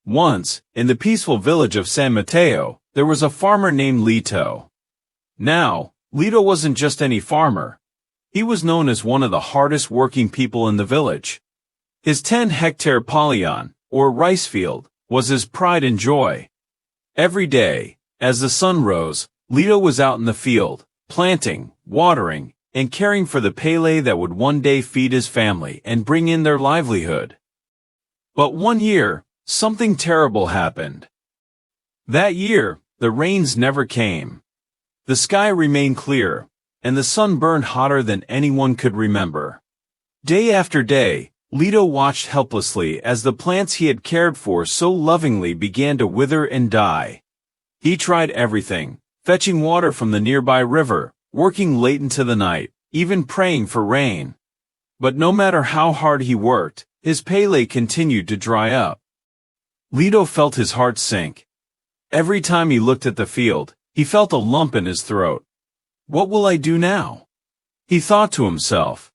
Once, in the peaceful village of San Mateo, there was a farmer named Lito. Now, Lito wasn't just any farmer. He was known as one of the hardest working people in the village. His 10-hectare pallion, or rice field, was his pride and joy. Every day, as the sun rose, Lito was out in the field, planting, watering, and caring for the Pele that would one day feed his family and bring in their livelihood. But one year, something terrible happened. That year, the rains never came. The sky remained clear, and the sun burned hotter than anyone could remember. Day after day, Lito watched helplessly as the plants he had cared for so lovingly began to wither and die. He tried everything, fetching water from the nearby river, working late into the night, even praying for rain. But no matter how hard he worked, his Pele continued to dry up. Lito felt his heart sink. Every time he looked at the field, he felt a lump in his throat. What will I do now? He thought to himself.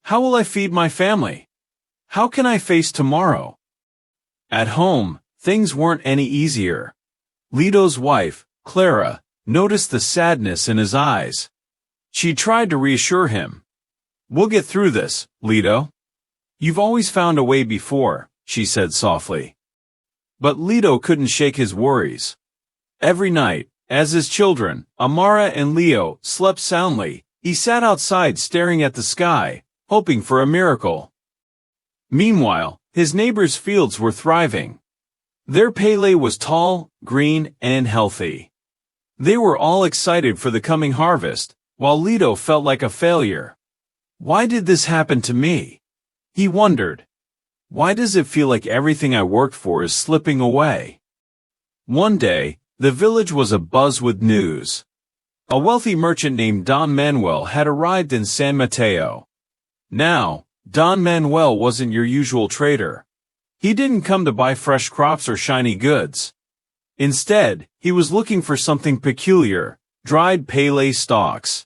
How will I feed my family? How can I face tomorrow? At home, things weren't any easier. Lito's wife, Clara, noticed the sadness in his eyes. She tried to reassure him. We'll get through this, Lito. You've always found a way before, she said softly. But Lito couldn't shake his worries. Every night, as his children, Amara and Leo, slept soundly, he sat outside staring at the sky, hoping for a miracle. Meanwhile, his neighbors' fields were thriving. Their Pele was tall, green, and healthy. They were all excited for the coming harvest, while Lito felt like a failure. Why did this happen to me? He wondered. Why does it feel like everything I worked for is slipping away? One day, the village was abuzz with news. A wealthy merchant named Don Manuel had arrived in San Mateo. Now, Don Manuel wasn't your usual trader. He didn't come to buy fresh crops or shiny goods. Instead, he was looking for something peculiar, dried Pele stalks.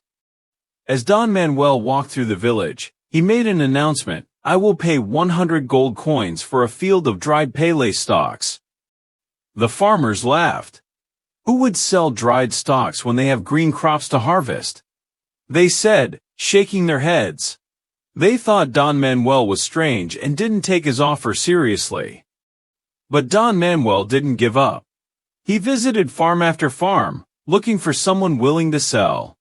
As Don Manuel walked through the village, he made an announcement. I will pay 100 gold coins for a field of dried Pele stalks. The farmers laughed. Who would sell dried stalks when they have green crops to harvest? They said, shaking their heads. They thought Don Manuel was strange and didn't take his offer seriously. But Don Manuel didn't give up. He visited farm after farm, looking for someone willing to sell.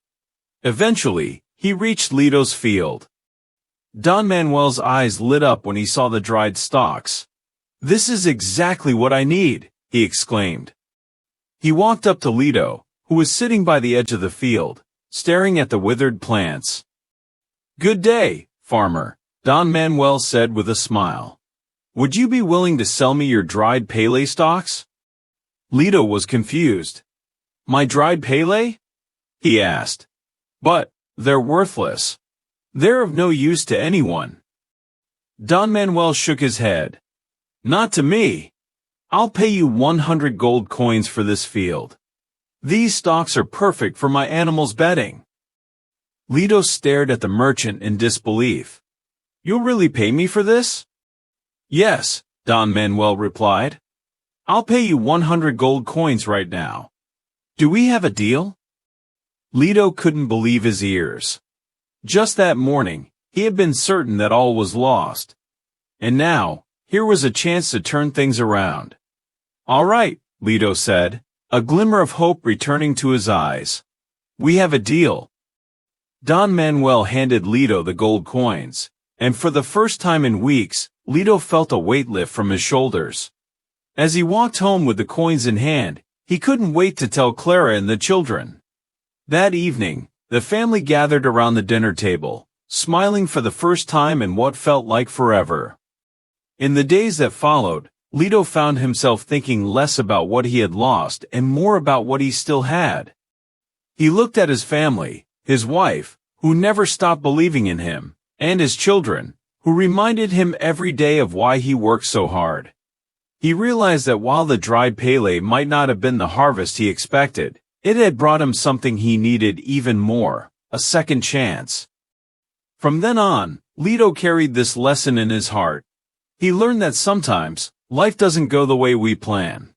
Eventually, he reached Lito's field. Don Manuel's eyes lit up when he saw the dried stalks. This is exactly what I need, he exclaimed. He walked up to Lito, who was sitting by the edge of the field, staring at the withered plants. Good day, farmer, Don Manuel said with a smile. Would you be willing to sell me your dried Pele stalks? Lito was confused. My dried Pele? He asked. But, they're worthless. They're of no use to anyone. Don Manuel shook his head. Not to me. I'll pay you 100 gold coins for this field. These stalks are perfect for my animals' bedding. Lito stared at the merchant in disbelief. You'll really pay me for this? Yes, Don Manuel replied. I'll pay you 100 gold coins right now. Do we have a deal? Lito couldn't believe his ears. Just that morning, he had been certain that all was lost. And now, here was a chance to turn things around. All right, Lito said, a glimmer of hope returning to his eyes. We have a deal. Don Manuel handed Lito the gold coins, and for the first time in weeks, Lito felt a weight lift from his shoulders. As he walked home with the coins in hand, he couldn't wait to tell Clara and the children. That evening, the family gathered around the dinner table, smiling for the first time in what felt like forever. In the days that followed, Lito found himself thinking less about what he had lost and more about what he still had. He looked at his family, his wife, who never stopped believing in him, and his children, who reminded him every day of why he worked so hard. He realized that while the dried Pele might not have been the harvest he expected, it had brought him something he needed even more, a second chance. From then on, Lito carried this lesson in his heart. He learned that sometimes, Life doesn't go the way we plan.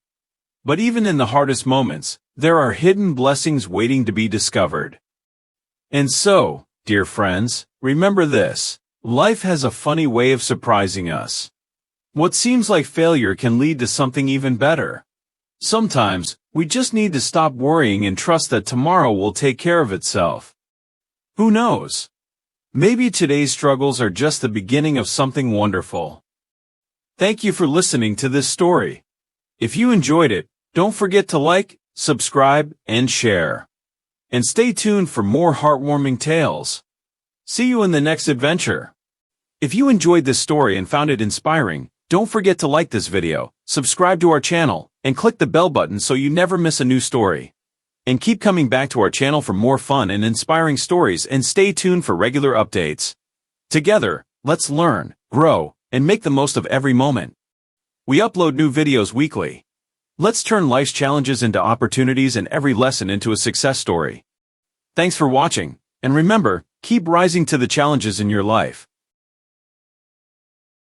But even in the hardest moments, there are hidden blessings waiting to be discovered. And so, dear friends, remember this: life has a funny way of surprising us. What seems like failure can lead to something even better. Sometimes, we just need to stop worrying and trust that tomorrow will take care of itself. Who knows? Maybe today's struggles are just the beginning of something wonderful. Thank you for listening to this story. If you enjoyed it, don't forget to like, subscribe, and share. And stay tuned for more heartwarming tales. See you in the next adventure. If you enjoyed this story and found it inspiring, don't forget to like this video, subscribe to our channel, and click the bell button so you never miss a new story. And keep coming back to our channel for more fun and inspiring stories, and stay tuned for regular updates. Together, let's learn, grow, and make the most of every moment. We upload new videos weekly. Let's turn life's challenges into opportunities and every lesson into a success story. Thanks for watching, and remember, keep rising to the challenges in your life.